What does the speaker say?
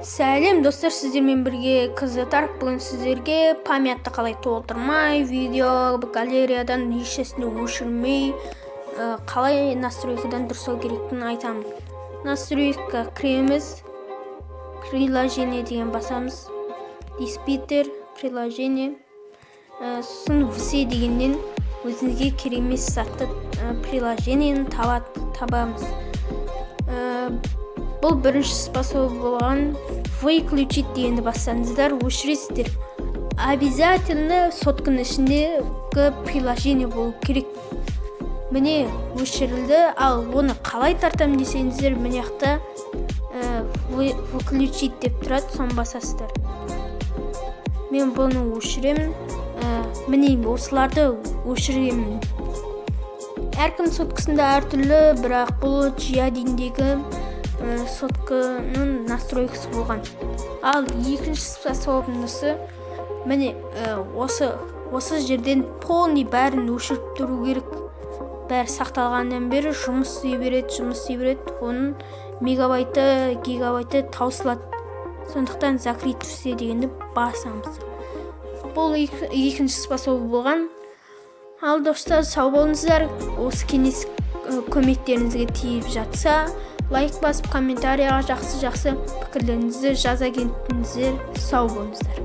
Сәлем достар, сіздермен бірге Қызатарк. Бүгін сіздерге памятты қалай толтырмай, видео галереядан ешесіне өшірмей, қалай настройкадан дұрыстау керектігін айтамын. Настройка кіреміз, приложение деген басамыз, диспетер, приложение, сосын все дегеннен өзіңізге керемес затты приложениені табамыз. Бұл бірінші способ болған выключить дегенді бассаңыздар өшіресіздер. Обязательно сотканың ішінде приложение болу керек. Міне өшірілді, ал оны қалай тартам десеңіздер, міне жақта выключить деп тұрады, соны басасыздар. Мен бұны өшіремін. Міне осыларды өшіремін. Әркім соткасында әртүрлі, бірақ бұл жиадиндегі сотканың настройкасы болған. Ал екінші способнысы міне осы жерден полный бәрін өшіріп тұру керек. Бәрі сақталғаннан бері жұмыс істей береді. Оның мегабайты, гигабайты таусылады. Сондықтан закрыть все дегенді басамыз. Бұл екінші способы болған. Ал достар, сау болыңыздар. Осы кеңес көмектеріңізге тиіп жатса, лайк басып, комментарияға жақсы пікірлеріңізді жаза кеттіңіздер. Сау болыңыздар.